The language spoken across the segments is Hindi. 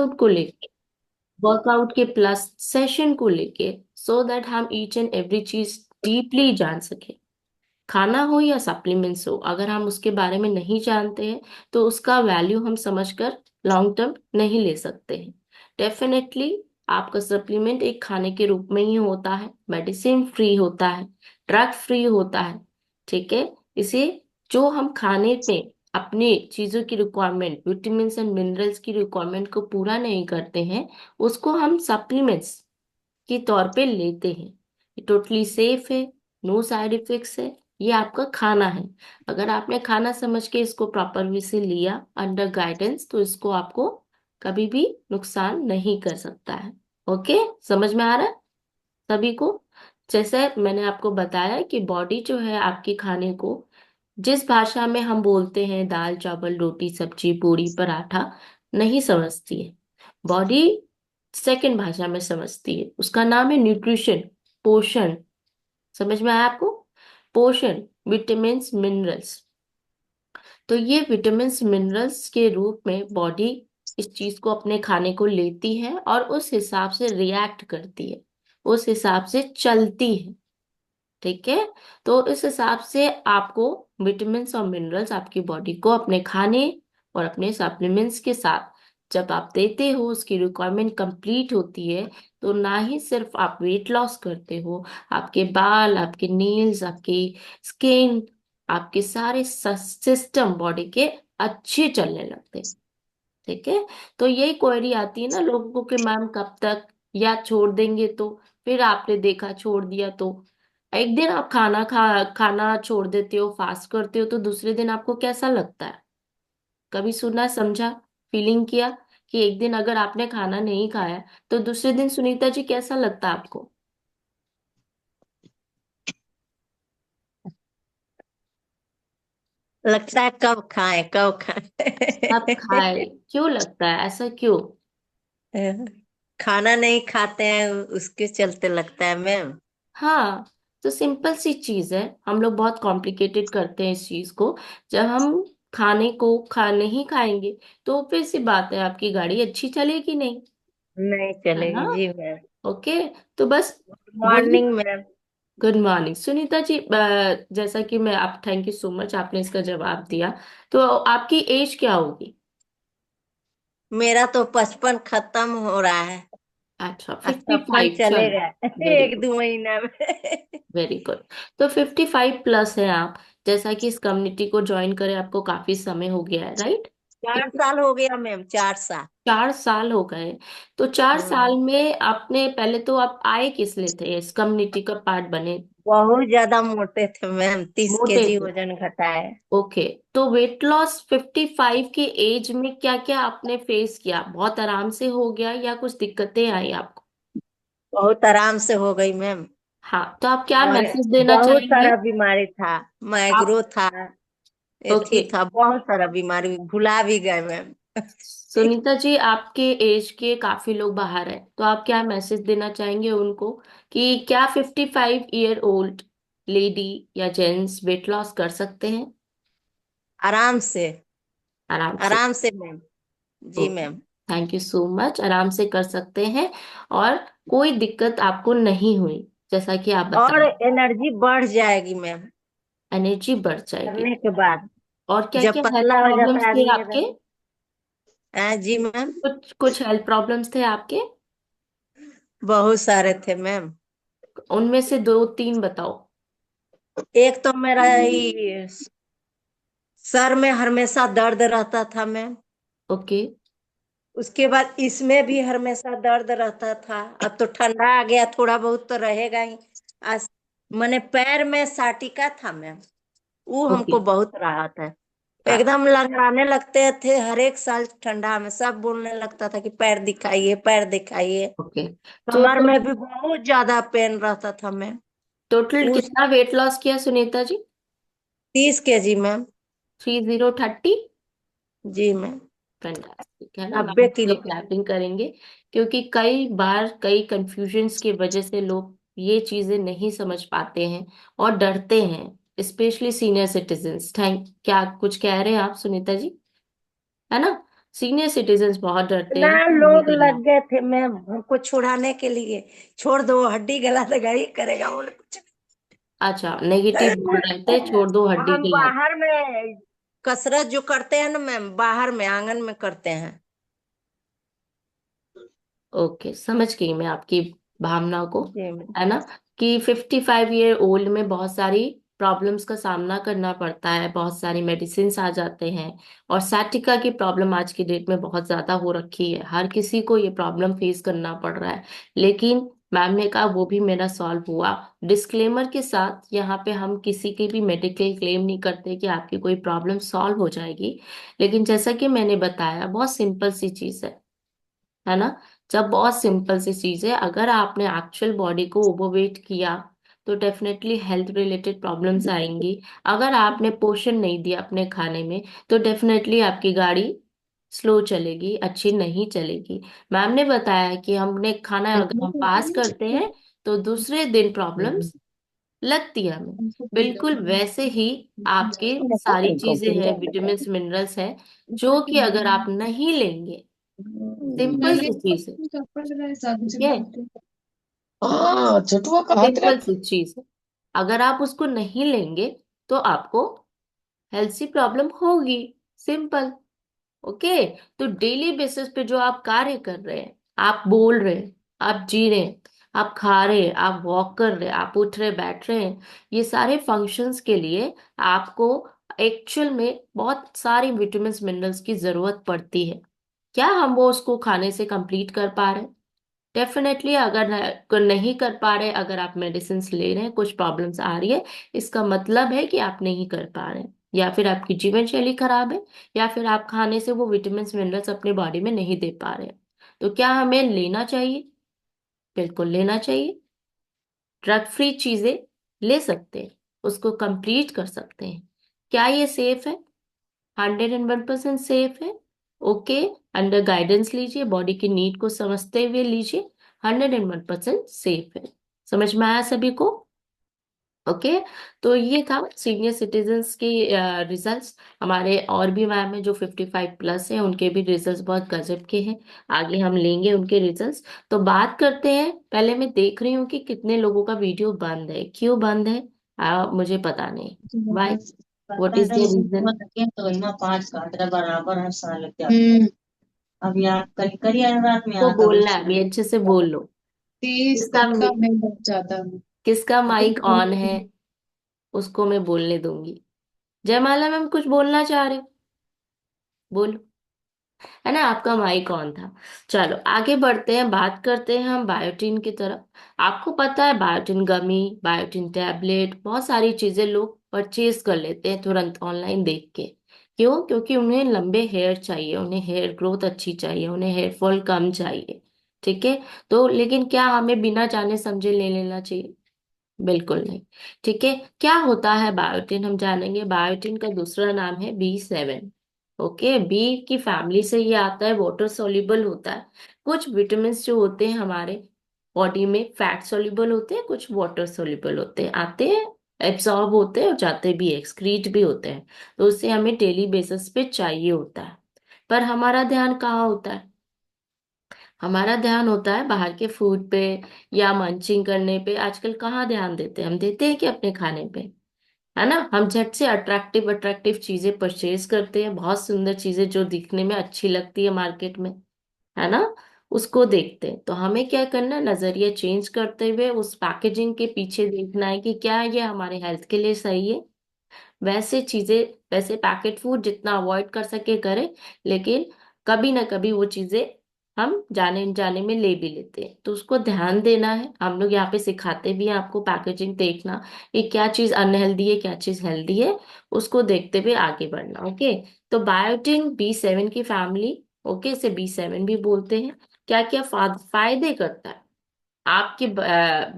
को लेके, वर्कआउट के प्लस सेशन को लेके, सो दैट हम ईच एंड एवरी चीज डीपली जान सके। खाना हो या सप्लीमेंट्स हो, अगर हम उसके बारे में नहीं जानते हैं तो उसका वैल्यू हम समझकर लॉन्ग टर्म नहीं ले सकते हैं। डेफिनेटली आपका सप्लीमेंट एक खाने के रूप में ही होता है, मेडिसिन फ्री होता है, ड्रग फ्री होता है। ठीक है। इसे जो हम खाने पे अपने चीजों की रिक्वायरमेंट, विटामिन एंड मिनरल्स की रिक्वायरमेंट को पूरा नहीं करते हैं, उसको हम सप्लीमेंट्स के तौर पे लेते हैं। ये टोटली सेफ है, नो साइड इफेक्ट्स है। ये आपका खाना है। अगर आपने खाना समझ के इसको प्रॉपर वे से लिया अंडर गाइडेंस, तो इसको आपको कभी भी नुकसान नहीं कर सकता है। ओके, समझ में आ रहा है सभी को? जैसे मैंने आपको बताया कि बॉडी जो है आपके खाने को जिस भाषा में हम बोलते हैं, दाल चावल रोटी सब्जी पूरी पराठा, नहीं समझती है। बॉडी सेकंड भाषा में समझती है, उसका नाम है न्यूट्रिशन, पोषण। समझ में आया आपको? पोषण, विटामिन्स मिनरल्स। तो ये विटामिन्स मिनरल्स के रूप में बॉडी इस चीज को अपने खाने को लेती है और उस हिसाब से रिएक्ट करती है, उस हिसाब से चलती है। ठीक है। तो इस हिसाब से आपको विटामिन्स और मिनरल्स आपकी बॉडी को अपने खाने और अपने सप्लीमेंट्स के साथ जब आप देते हो, उसकी रिक्वायरमेंट कंप्लीट होती है, तो ना ही सिर्फ आप वेट लॉस करते हो, आपके बाल, आपके नेल्स, आपकी स्किन, आपके सारे सिस्टम बॉडी के अच्छे चलने लगते हैं। ठीक है। तो यही क्वेरी आती है ना लोगों को कि मैम कब तक, या छोड़ देंगे तो? फिर आपने देखा छोड़ दिया तो एक दिन आप खाना छोड़ देते हो, फास्ट करते हो, तो दूसरे दिन आपको कैसा लगता है? कभी सुना, समझा, फीलिंग किया कि एक दिन अगर आपने खाना नहीं खाया तो दूसरे दिन सुनीता जी कैसा लगता है आपको? लगता है कब खाएं कब आप खाए, खाएं। क्यों लगता है ऐसा, क्यों? खाना नहीं खाते हैं उसके चलते लगता है मैम। हाँ, तो सिंपल सी चीज है, हम लोग बहुत कॉम्प्लिकेटेड करते हैं इस चीज को। जब हम खाने को खा नहीं खाएंगे तो फिर सी बात है, आपकी गाड़ी अच्छी चलेगी नहीं। नहीं है ना? चलेगी जी मैम। ओके। तो बस वही। Morning ma'am. Good morning Sunita ji. जैसा कि मैं आप, थैंक यू सो मच, आपने इसका जवाब दिया। तो आपकी एज क्या होगी? मेरा तो 55 खत्म हो रहा है। अच्छा, आज 56 55, चलो। चलेगा वेरी एक गुड, दो महीना में। Very good. तो 55 प्लस है आप। जैसा कि इस कम्युनिटी को ज्वाइन करे आपको काफी समय हो गया है, राइट? 4 साल हो गया मैम, 4 साल। 4 साल हो गए। तो 4 साल हाँ। में आपने पहले तो आप आए किस लिए थे, इस कम्युनिटी का पार्ट बने? बहुत ज्यादा मोटे थे मैम, 30 मोटे केजी थे। वजन घटाए। ओके। तो वेट लॉस 55 की एज में क्या क्या आपने फेस किया? बहुत आराम से हो गया या कुछ दिक्कतें आई आपको? बहुत आराम से हो गई मैम। हाँ, तो आप क्या और मैसेज देना बहुत चाहेंगे? सारा बीमारी था। आप, माइग्रो था, ओके, एथी था, बहुत सारा बीमारी भुला भी गए मैम। सुनीता जी आपके एज के काफी लोग बाहर हैं, तो आप क्या मैसेज देना चाहेंगे उनको कि क्या 55 ईयर ओल्ड लेडी या जेंट्स वेट लॉस कर सकते हैं आराम से। आराम से? आराम से मैम। जी okay, ma'am. Thank you so much. आराम से कर सकते हैं और कोई दिक्कत आपको नहीं हुई, जैसा कि आप और बताएं। एनर्जी बढ़ जाएगी मैम एनर्जी बढ़ जाएगी। करने के बाद। और क्या जब क्या हेल्थ पतला हो जाता प्रॉब्लम्स है थे आदमी आपके? एकदम। जी मैम। कुछ कुछ हेल्थ प्रॉब्लम्स थे आपके? बहुत सारे थे मैम। उनमें से दो तीन बताओ। एक तो मेरा ही सर में हमेशा दर्द रहता था मैम। ओके। उसके बाद इसमें भी हमेशा दर्द रहता था। अब तो ठंडा आ गया, थोड़ा बहुत तो रहेगा ही। आज मैंने पैर में साटिका था मैम। वो ओके। हमको बहुत राहत है। एकदम लंगड़ाने लगते थे, हर एक साल ठंडा में सब बोलने लगता था कि पैर दिखाइए पैर दिखाइए। ओके। तो कमर में भी बहुत ज्यादा पेन रहता था मैम। टोटल उस कितना वेट लॉस किया सुनीता जी? 30 KG ma'am. 3030? जी मैम। फैंटास्टिक, है ना? Ma'am 90 kilo. लोग क्लैपिंग करेंगे, क्योंकि कई बार कई कंफ्यूजन्स की वजह से लोग ये चीजें नहीं समझ पाते हैं और डरते हैं, स्पेशली सीनियर सिटीजन्स। थैंक, क्या कुछ कह रहे हैं आप सुनीता जी? है ना? सीनियर सिटीजन्स बहुत डरते ना हैं घूमने लोग के लिए। लग गए थे मैम हमको छुड़ाने के लिए। छोड़ दो, हड्डी गला दगाई करेगा, बोले कुछ अच्छा, नेगेटिव बोल रहे थे, नहीं। छोड़ दो हड्डी हम के लायक। बाहर में कसरत जो करते हैं ना मैम, बाहर में आंगन में करते हैं। ओके, समझ गई मैं आपकी भावना को। जी मैम। है ना, कि 55 ईयर ओल्ड में बहुत सारी प्रॉब्लम्स का सामना करना पड़ता है, बहुत सारी मेडिसिन आ जाते हैं। और सैटिका की प्रॉब्लम आज की डेट में बहुत ज्यादा हो रखी है, हर किसी को ये प्रॉब्लम फेस करना पड़ रहा है। लेकिन मैम ने कहा वो भी मेरा सॉल्व हुआ। डिस्क्लेमर के साथ, यहाँ पे हम किसी की भी मेडिकल क्लेम नहीं करते कि आपकी कोई प्रॉब्लम सॉल्व हो जाएगी। लेकिन जैसा कि मैंने बताया, बहुत सिंपल सी चीज है ना। जब बहुत सिंपल सी चीज है, अगर आपने एक्चुअल बॉडी को ओवरवेट किया तो डेफिनेटली हेल्थ रिलेटेड प्रॉब्लम्स आएंगी। अगर आपने पोषण नहीं दिया अपने खाने में तो डेफिनेटली आपकी गाड़ी स्लो चलेगी, अच्छी नहीं चलेगी। मैम ने बताया कि हमने खाना अगर हम पास करते हैं तो दूसरे दिन प्रॉब्लम्स लगती है हमें। बिल्कुल वैसे ही आपकी सारी चीजें हैं, विटामिन मिनरल्स हैं, जो कि अगर आप नहीं लेंगे, सिंपल सी चीज है, ठीक है, हाँ, छोटुआ का हाथ सिंपल रख। सी चीज है। अगर आप उसको नहीं लेंगे तो आपको हेल्थ सी प्रॉब्लम होगी। सिंपल। ओके। तो डेली बेसिस पे जो आप कार्य कर रहे हैं, आप बोल रहे हैं, आप जी रहे हैं, आप खा रहे हैं, आप वॉक कर रहे हैं, आप उठ रहे बैठ रहे हैं, ये सारे फंक्शंस के लिए आपको एक्चुअल में बहुत सारी विटामिन मिनरल्स की जरूरत पड़ती है। क्या हम वो उसको खाने से कंप्लीट कर पा रहे हैं? डेफिनेटली अगर नहीं कर पा रहे, अगर आप मेडिसिन ले रहे हैं, कुछ प्रॉब्लम्स आ रही है, इसका मतलब है कि आप नहीं कर पा रहे हैं, या फिर आपकी जीवन शैली खराब है, या फिर आप खाने से वो विटामिन मिनरल्स अपने बॉडी में नहीं दे पा रहे हैं। तो क्या हमें लेना चाहिए? बिल्कुल लेना चाहिए। ड्रग फ्री चीजें ले सकते हैं, उसको कंप्लीट कर सकते हैं। क्या ये सेफ है? 101% सेफ है। ओके। अंडर गाइडेंस लीजिए, बॉडी की नीड को समझते हुए लीजिए। 101% सेफ है। समझ में आया सभी को? ओके। तो ये था सीनियर सिटीजन्स के रिजल्ट्स। हमारे और भी मैम है जो 55 प्लस है, उनके भी रिजल्ट्स बहुत गजब के हैं। आगे हम लेंगे उनके रिजल्ट्स। तो बात करते हैं, पहले मैं देख रही हूँ कि कितने लोगों का वीडियो बंद है, क्यों बंद है? मुझे पता नहीं। वाई? व्हाट पता इज द नहीं रीजन? सुबह तक तो इमा 5 का बराबर हर साल क्या। अभी आप कल करिए रात में को आता बोलना है, उससे अभी अच्छे से बोल लो। 30 किसका तक का मैं बच जाता हूँ। किसका अभी माइक ऑन है उसको मैं बोलने दूंगी। जयमाला मैम कुछ बोलना चाह रहे हो? बोलो। है ना, आपका माइक ऑन था। चलो आगे बढ़ते हैं, बात करते हैं हम बायोटिन की तरफ। आपको पता है बायोटिन गमी, बायोटिन टैबलेट, बहुत सारी चीजें लोग परचेज कर लेते हैं तुरंत ऑनलाइन देख के। क्यों? क्योंकि उन्हें लंबे हेयर चाहिए, उन्हें हेयर ग्रोथ अच्छी चाहिए, उन्हें हेयर फॉल कम चाहिए। ठीक है। तो लेकिन क्या हमें बिना जाने समझे ले लेना चाहिए? बिल्कुल नहीं। ठीक है। क्या होता है बायोटिन, हम जानेंगे। बायोटिन का दूसरा नाम है B7। ओके, बी की फैमिली से ये आता है, वाटर सोल्यूबल होता है। कुछ विटामिन जो होते हैं हमारे बॉडी में, फैट सोल्यूबल होते हैं, कुछ वाटर सोल्यूबल होते हैं, आते हैं, एब्सॉर्ब होते हैं और जाते भी, एक्सक्रीट भी होते हैं। तो उससे हमें डेली बेसिस पे चाहिए होता है। पर हमारा ध्यान कहाँ होता है? हमारा ध्यान होता है बाहर के फूड पे, या मंचिंग करने पे। आजकल कहाँ ध्यान देते हैं? हम देते हैं कि अपने खाने पे, है ना। हम झट से अट्रैक्टिव अट्रैक्टिव चीजें परचेज करते हैं, बहुत सुंदर चीजें जो दिखने में अच्छी लगती है मार्केट में, है ना, उसको देखते हैं। तो हमें क्या करना है, नजरिया चेंज करते हुए उस पैकेजिंग के पीछे देखना है कि क्या ये हमारे हेल्थ के लिए सही है। वैसे चीजें, वैसे पैकेट फूड जितना अवॉइड कर सके करें, लेकिन कभी ना कभी वो चीजें हम जाने अनजाने में ले भी लेते हैं, तो उसको ध्यान देना है। हम लोग यहाँ पे सिखाते भी हैं आपको पैकेजिंग देखना, कि क्या चीज अनहेल्दी है, क्या चीज हेल्दी है, उसको देखते हुए आगे बढ़ना। ओके। तो बायोटिन B7 की फैमिली, ओके, इसे B7 भी बोलते हैं। क्या क्या फायदे करता है आपके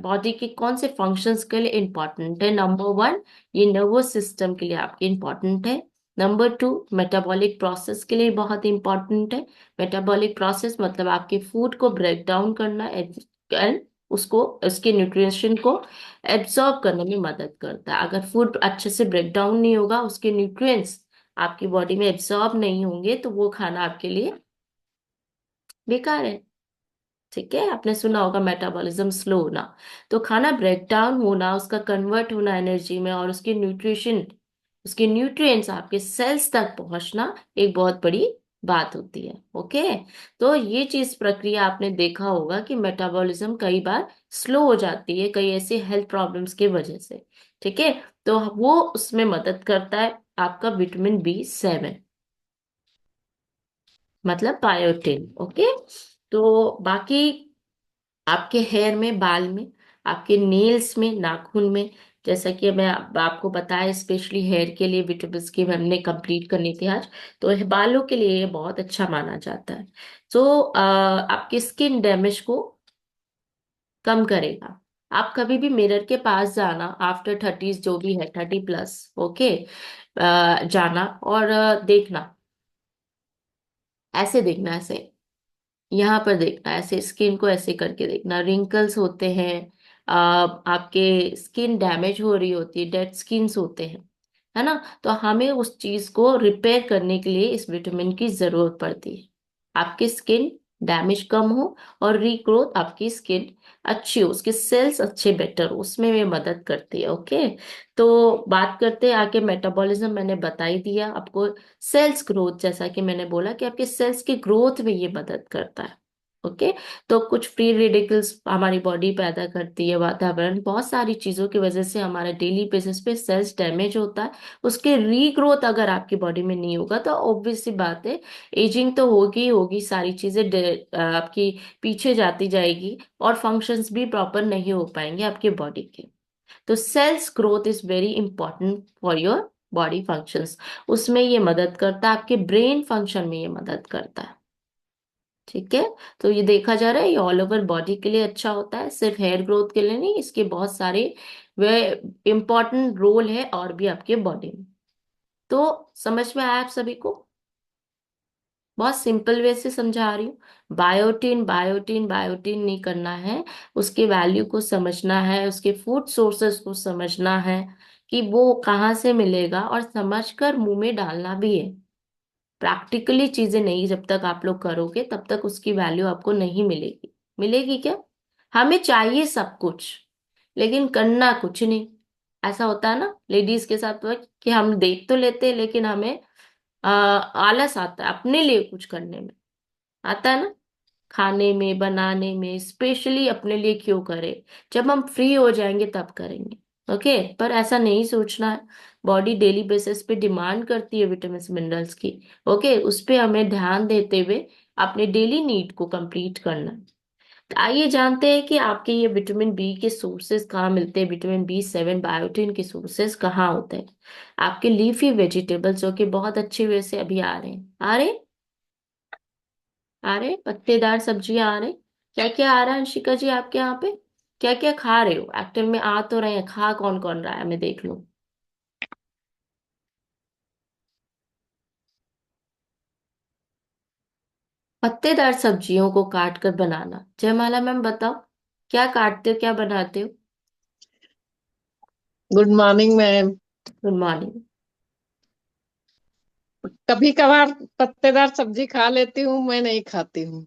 बॉडी के, कौन से फंक्शंस के लिए इंपॉर्टेंट है? नंबर वन, ये नर्वस सिस्टम के लिए आपके इंपॉर्टेंट है। नंबर टू, मेटाबॉलिक प्रोसेस के लिए बहुत इंपॉर्टेंट है। मेटाबॉलिक प्रोसेस मतलब आपके फूड को ब्रेक डाउन करना एंड उसको, उसके न्यूट्रिशन को एब्जॉर्ब करने में मदद करता है। अगर फूड अच्छे से ब्रेक डाउन नहीं होगा, उसके न्यूट्रिएंट्स आपकी बॉडी में एब्जॉर्ब नहीं होंगे तो वो खाना आपके लिए बेकार है। ठीक है, आपने सुना होगा मेटाबॉलिज्म स्लो होना। तो खाना ब्रेक डाउन होना, उसका कन्वर्ट होना एनर्जी में, और उसके न्यूट्रिशन, उसके न्यूट्रिएंट्स आपके सेल्स तक पहुंचना एक बहुत बड़ी बात होती है। ओके। तो ये चीज प्रक्रिया आपने देखा होगा कि मेटाबॉलिज्म कई बार स्लो हो जाती है कई ऐसे हेल्थ प्रॉब्लम्स के वजह से। ठीक है। तो वो उसमें मदद करता है आपका विटामिन B7, मतलब बायोटिन। ओके। तो बाकी आपके हेयर में, बाल में, आपके नेल्स में, नाखून में, जैसा कि मैं आपको बताया स्पेशली हेयर के लिए विटामिन की हमने कंप्लीट करनी थी आज। तो ये बालों के लिए ये बहुत अच्छा माना जाता है। तो आपके स्किन डैमेज को कम करेगा। आप कभी भी मिरर के पास जाना आफ्टर 30, जो भी है 30+, ओके, जाना और देखना, ऐसे देखना, ऐसे यहाँ पर देखना, ऐसे स्किन को ऐसे करके देखना, रिंकल्स होते हैं, आपके स्किन डैमेज हो रही होती है, डेड स्किन्स होते हैं, है ना। तो हमें उस चीज को रिपेयर करने के लिए इस विटामिन की जरूरत पड़ती है। आपकी स्किन डैमेज कम हो और रीग्रोथ, आपकी स्किन अच्छी हो, उसके सेल्स अच्छे बेटर हो, उसमें भी मदद करती है। ओके। तो बात करते हैं आगे, मेटाबॉलिज्म मैंने बता ही दिया आपको। सेल्स ग्रोथ, जैसा कि मैंने बोला कि आपके सेल्स की ग्रोथ में ये मदद करता है। ओके। तो कुछ फ्री रेडिकल्स हमारी बॉडी पैदा करती है, वातावरण, बहुत सारी चीजों की वजह से हमारे डेली बेसिस पे सेल्स डैमेज होता है। उसके रीग्रोथ अगर आपकी बॉडी में नहीं होगा तो ऑब्वियस सी बात है, एजिंग तो होगी ही होगी, सारी चीजें आपकी पीछे जाती जाएगी और फंक्शंस भी प्रॉपर नहीं हो पाएंगे आपके बॉडी के। तो cells growth is very important for your body functions. उसमें ये मदद करता है, आपके ब्रेन फंक्शन में ये मदद करता है। ठीक है। तो ये देखा जा रहा है, ये ऑल ओवर बॉडी के लिए अच्छा होता है, सिर्फ हेयर ग्रोथ के लिए नहीं, इसके बहुत सारे वे इंपॉर्टेंट रोल है और भी आपके बॉडी में। तो समझ में आया आप सभी को? बहुत सिंपल वे से समझा रही हूँ। बायोटिन बायोटिन बायोटिन नहीं करना है, उसके वैल्यू को समझना है, उसके फूड सोर्सेस को समझना है कि वो कहाँ से मिलेगा, और समझकर मुंह में डालना भी है। प्रैक्टिकली चीजें नहीं जब तक आप लोग करोगे तब तक उसकी वैल्यू आपको नहीं मिलेगी। मिलेगी क्या? हमें चाहिए सब कुछ, लेकिन करना कुछ नहीं। ऐसा होता है ना लेडीज के साथ, तो कि हम देख तो लेते हैं लेकिन हमें आलस आता है अपने लिए कुछ करने में। आता है ना, खाने में, बनाने में, स्पेशली अपने लिए क्यों करें, जब हम फ्री हो जाएंगे तब करेंगे। ओके। पर ऐसा नहीं सोचना है। बॉडी डेली बेसिस पे डिमांड करती है विटामिन मिनरल्स की। ओके, उस पे हमें ध्यान देते हुए अपने डेली नीड को कंप्लीट करना है। तो आइए जानते हैं कि आपके ये विटामिन B के सोर्सेज कहाँ मिलते हैं, विटामिन B7, बायोटिन के सोर्सेज कहाँ होते हैं। आपके लीफी वेजिटेबल्स, जो कि बहुत अच्छे वे से अभी आ रहे हैं, आ रहे हैं, आ रहे हैं, पत्तेदार सब्जियां आ रहे हैं। क्या क्या आ रहा है अंशिका जी आपके यहाँ पे? क्या क्या खा रहे हो? एक्चुअल में आ तो रहे हैं, खा कौन कौन रहा है मैं देख लूं। पत्तेदार सब्जियों को काट कर बनाना, जयमाला मैम बताओ, क्या काटते हो, क्या बनाते हो? Good morning ma'am. Good morning. कभी कभार पत्तेदार सब्जी खा लेती हूँ, मैं नहीं खाती हूँ।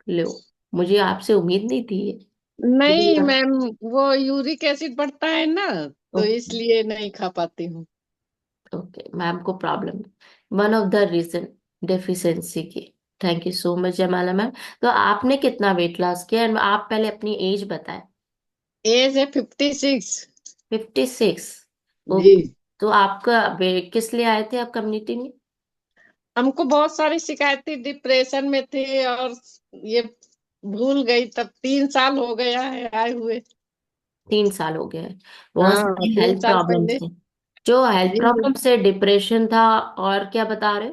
लो, मुझे आपसे उम्मीद नहीं थी ये। नहीं बिल्कुल। मैम, वो यूरिक एसिड बढ़ता है ना, तो ओके। इसलिए नहीं खा पाती हूँ। ओके, मैम को problem, one of the reason deficiency की। Thank you so much Jaymala ma'am. तो आपने कितना वेट लॉस किया, and आप पहले अपनी एज बताएं। एज है 56। 56। जी। ओके। तो आपका किस लिए आए थे आप कम्युनिटी में? हमको बहुत सारी शिकायतें, डिप्रेशन में थे, और ये भूल गई, तब 3 साल हो गया है आए हुए। 3 साल हो गए हैं। बहुत हाँ, सारी तीन हेल्थ साल प्रॉब्लम्स पहले। हैं। जो हेल्थ जी। प्रॉब्लम से डिप्रेशन था, और क्या बता रहे?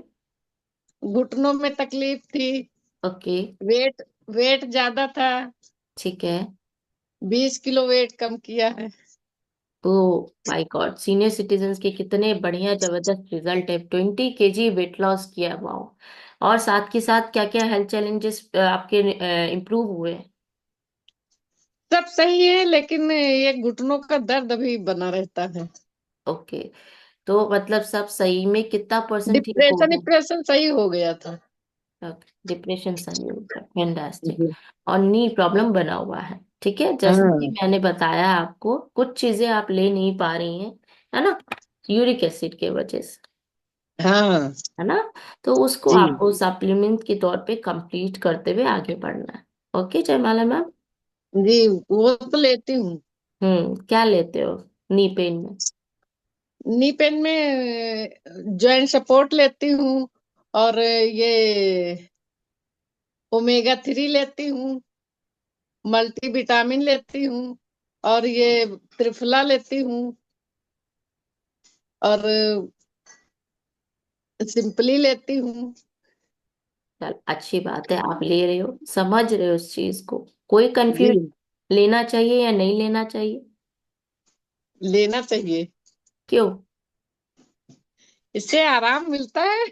घुटनों में तकलीफ थी। ओके। वेट वेट ज्यादा था। ठीक है। 20 किलो वेट कम किया है। Oh my God, senior citizens के कितने बढ़िया जबरदस्त रिजल्ट है, 20 kg वेट लॉस किया, वाओ। और साथ के साथ क्या क्या हेल्थ चैलेंजेस आपके इम्प्रूव हुए? सब सही है, लेकिन ये घुटनों का दर्द अभी बना रहता है। ओके। तो मतलब सब सही में कितना परसेंट ठीक हो डिप्रेशन गया? डिप्रेशन सही हो गया था। डिप्रेशन सही हो गया, फैंटास्टिक। जी। और नी प्रॉब्लम बना हुआ है, ठीक है, जैसे कि हाँ। मैंने बताया आपको, कुछ चीजें आप ले नहीं पा रही हैं, है ना, यूरिक एसिड के वजह से, हाँ। है ना। तो उसको जी। आपको सप्लीमेंट के तौर पे कंप्लीट करते हुए आगे बढ़ना है। ओके जयमाला मैम। जी, वो तो लेती हूँ। क्या लेते हो नी पेन में? नी पेन में जॉइंट सपोर्ट लेती हूँ, और ये ओमेगा 3 लेती हूँ, मल्टी विटामिन लेती हूँ, और ये त्रिफला लेती हूँ, और सिंपली लेती हूँ। चल अच्छी बात है, आप ले रहे हो, समझ रहे हो इस चीज को। कोई जी। कंफ्यूज, लेना चाहिए या नहीं लेना चाहिए? लेना चाहिए। क्यों? इससे आराम मिलता है।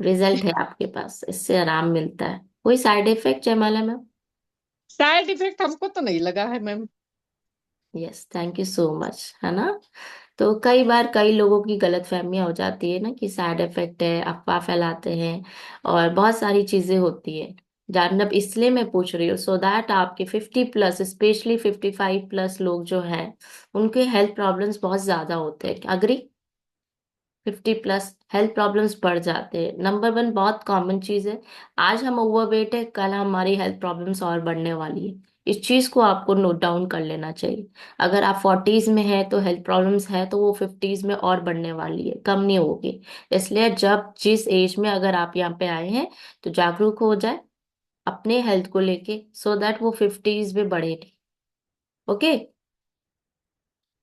रिजल्ट है आपके पास, इससे आराम मिलता है, कोई साइड इफेक्ट जयमाला मैम? साइड इफेक्ट हमको तो नहीं लगा है ma'am. Yes, thank you so much, है ना। तो कई बार कई लोगों की गलत फहमियां हो जाती है ना कि साइड इफेक्ट है, अफवाह फैलाते हैं, और बहुत सारी चीजें होती है। जानब इसलिए मैं पूछ रही हूँ, सो दैट आपके 50+, स्पेशली 55+ लोग जो हैं, उनके हेल्थ प्रॉब्लम्स बहुत ज्यादा होते हैं, अग्री? 50+ हेल्थ प्रॉब्लम्स बढ़ जाते हैं, नंबर वन बहुत कॉमन चीज है। आज हम ओवरवेट है, कल हमारी हेल्थ प्रॉब्लम्स और बढ़ने वाली है। इस चीज को आपको नोट डाउन कर लेना चाहिए। अगर आप 40s में है तो हेल्थ प्रॉब्लम्स है, तो वो 50s में और बढ़ने वाली है, कम नहीं होगी। इसलिए जब जिस एज में अगर आप यहाँ पे आए हैं, तो जागरूक हो जाए अपने हेल्थ को लेके, सो दैट वो 50s में बढ़े नहीं। ओके।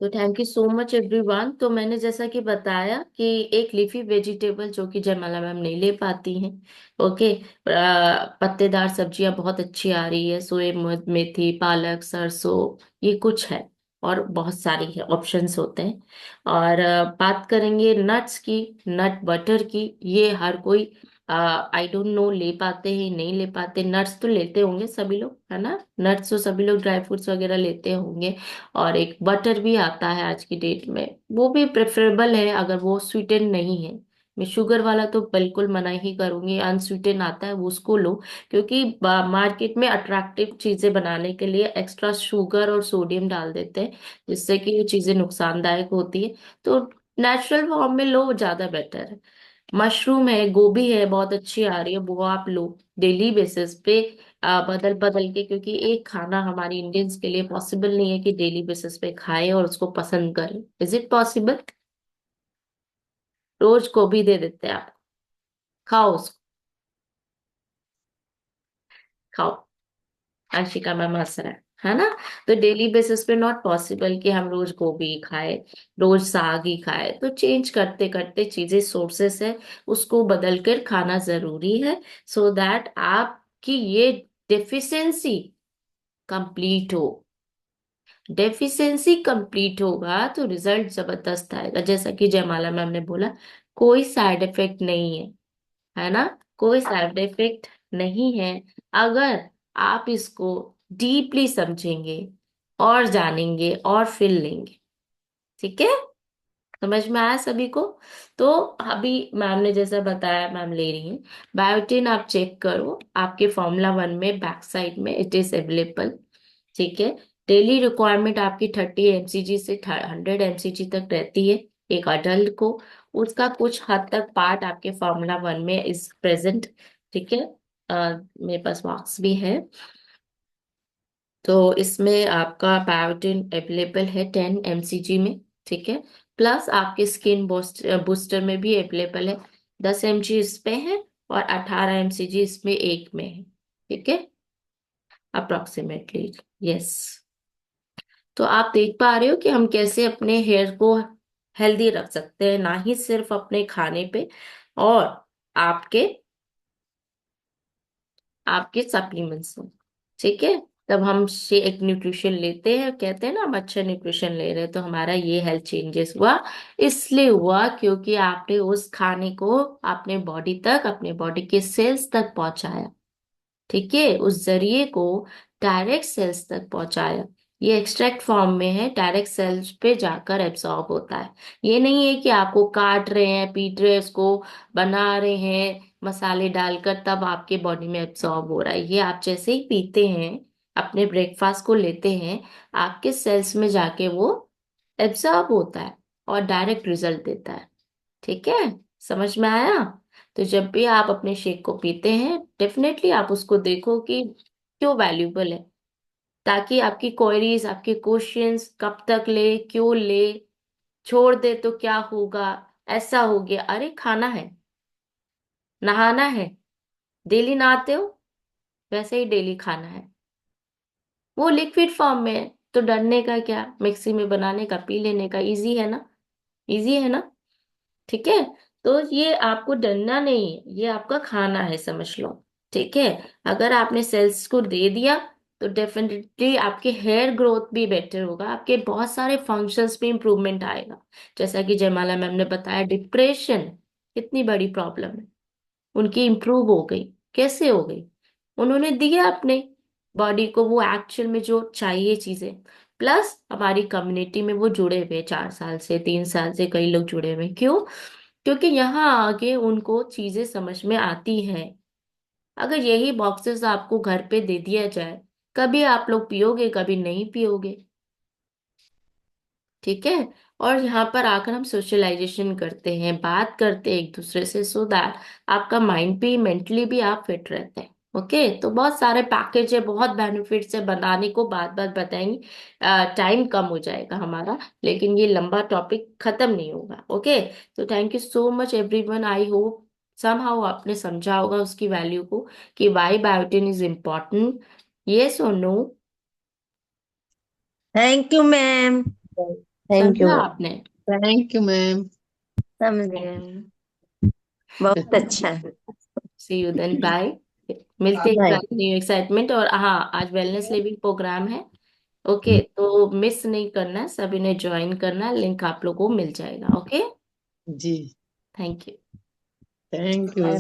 तो thank you so much everyone. तो मैंने जैसा कि बताया कि एक लीफी वेजिटेबल जो कि जयमाला मैम नहीं ले पाती हैं, ओके, पत्तेदार सब्जियां बहुत अच्छी आ रही है, सोए मेथी, पालक, सरसों, ये कुछ है, और बहुत सारी है, ऑप्शंस होते हैं। और बात करेंगे नट्स की, नट बटर की, ये हर कोई आई डोंट नो ले पाते हैं नहीं ले पाते। नट्स तो लेते होंगे सभी लोग, है ना, नट्स तो सभी लोग ड्राई फ्रूट्स वगैरह लेते होंगे। और एक बटर भी आता है आज की डेट में, वो भी प्रेफरेबल है अगर वो स्वीटेन नहीं है। मैं शुगर वाला तो बिल्कुल मना ही करूंगी, अनस्वीटेन आता है वो उसको लो, क्योंकि मार्केट में अट्रैक्टिव चीजें बनाने के लिए एक्स्ट्रा शुगर और सोडियम डाल देते हैं, जिससे कि ये चीजें नुकसानदायक होती है। तो नेचुरल फॉर्म में लो, ज्यादा बेटर है। मशरूम है, गोभी है, बहुत अच्छी आ रही है, वो आप लो डेली बेसिस पे, बदल बदल के, क्योंकि एक खाना हमारी इंडियंस के लिए पॉसिबल नहीं है कि डेली बेसिस पे खाए और उसको पसंद करें। Is it possible? रोज गोभी दे देते हैं आप, खाओ उसको, खाओ। अंशिका मैम हंस रहा है ना। तो डेली बेसिस पे नॉट पॉसिबल कि हम रोज गोभी खाए, रोज साग ही खाए, तो चेंज करते करते चीजें, सोर्सेस है, उसको बदल कर खाना जरूरी है, सो दैट आपकी ये डेफिशिएंसी कंप्लीट हो। डेफिशिएंसी कंप्लीट होगा तो रिजल्ट जबरदस्त आएगा, जैसा कि जयमाला मैम ने बोला, कोई साइड इफेक्ट नहीं है ना, कोई साइड इफेक्ट नहीं है, अगर आप इसको डीपली समझेंगे और जानेंगे और फिर लेंगे। ठीक है, समझ में आया सभी को? तो अभी मैम ने जैसा बताया, मैम ले रही हैं बायोटिन, आप चेक करो आपके फॉर्मूला 1 में बैक साइड में इट इज अवेलेबल, ठीक है। डेली रिक्वायरमेंट आपकी 30 mcg से 100 mcg तक रहती है एक अडल्ट को, उसका कुछ हद तक पार्ट आपके फॉर्मूला 1 में इज प्रेजेंट, ठीक है। मेरे पास बॉक्स भी है, तो इसमें आपका बायोटिन अवेलेबल है 10 mcg में, ठीक है। प्लस आपके स्किन बूस्टर में भी अवेलेबल है, 10 mg इस पे है और 18 mcg इसमें एक में है, ठीक है, अप्रोक्सीमेटली। यस। तो आप देख पा रहे हो कि हम कैसे अपने हेयर को हेल्दी रख सकते हैं, ना ही सिर्फ अपने खाने पे, और आपके आपके सप्लीमेंट्स में, ठीक है। तब हम से एक न्यूट्रिशन लेते हैं, कहते हैं ना हम अच्छा न्यूट्रिशन ले रहे हैं, तो हमारा ये हेल्थ चेंजेस हुआ, इसलिए हुआ क्योंकि आपने उस खाने को अपने बॉडी तक, अपने बॉडी के सेल्स तक पहुंचाया, ठीक है, उस जरिए को डायरेक्ट सेल्स तक पहुंचाया। ये एक्सट्रैक्ट फॉर्म में है, डायरेक्ट सेल्स पे जाकर एब्सॉर्ब होता है। ये नहीं है कि आपको काट रहे हैं, पीट रहे हैं, उसको बना रहे हैं मसाले डालकर तब आपके बॉडी में एब्सॉर्ब हो रहा है। ये आप जैसे ही पीते हैं, अपने ब्रेकफास्ट को लेते हैं, आपके सेल्स में जाके वो एब्सॉर्ब होता है और डायरेक्ट रिजल्ट देता है। ठीक है, समझ में आया? तो जब भी आप अपने शेक को पीते हैं, डेफिनेटली आप उसको देखो कि क्यों वैल्यूबल है, ताकि आपकी क्वेरीज, आपके क्वेश्चंस, कब तक ले, क्यों ले, छोड़ दे तो क्या होगा, ऐसा हो गया, अरे खाना है, नहाना है, डेली नहाते हो, वैसे ही डेली खाना है। वो लिक्विड फॉर्म में है, तो डरने का क्या, मिक्सी में बनाने का, पी लेने का, इजी है ना, इजी है ना। ठीक है, तो ये आपको डरना नहीं है, ये आपका खाना है, समझ लो। ठीक है, अगर आपने सेल्स को दे दिया तो डेफिनेटली आपके हेयर ग्रोथ भी बेटर होगा, आपके बहुत सारे फंक्शंस में इंप्रूवमेंट आएगा। जैसा कि जयमाला मैम ने बताया, डिप्रेशन कितनी बड़ी प्रॉब्लम है, उनकी इंप्रूव हो गई। कैसे हो गई? उन्होंने दिया अपने बॉडी को वो एक्चुअल में जो चाहिए चीजें। प्लस हमारी कम्युनिटी में वो जुड़े हुए 4 साल से, 3 साल से कई लोग जुड़े हुए। क्यों? क्योंकि यहाँ आगे उनको चीजें समझ में आती हैं। अगर यही बॉक्सेस आपको घर पे दे दिया जाए, कभी आप लोग पियोगे, कभी नहीं पियोगे। ठीक है, और यहाँ पर आकर हम सोशलाइजेशन करते हैं, बात करते हैं एक दूसरे से, सो दैट आपका माइंड भी, मेंटली भी आप फिट रहते हैं। ओके, तो बहुत सारे पैकेज है, बहुत बेनिफिट्स है, बनाने को बात बात बताएंगे, टाइम कम हो जाएगा हमारा, लेकिन ये लंबा टॉपिक खत्म नहीं होगा। ओके, तो thank you so much everyone. I hope somehow आपने समझा होगा उसकी वैल्यू को, कि why biotin is important. Yes और no? Thank you ma'am. Thank you समझा मैम। आपने? Thank you ma'am. समझ गए। बहुत अच्छा है। See you then, bye. मिलते बाय। हैं न्यू एक्साइटमेंट। और हाँ, आज वेलनेस लिविंग प्रोग्राम है। ओके, तो मिस नहीं करना है, सभी ने ज्वाइन करना है, लिंक आप लोगों को मिल जाएगा। ओके, जी, थैंक यू। Thank you.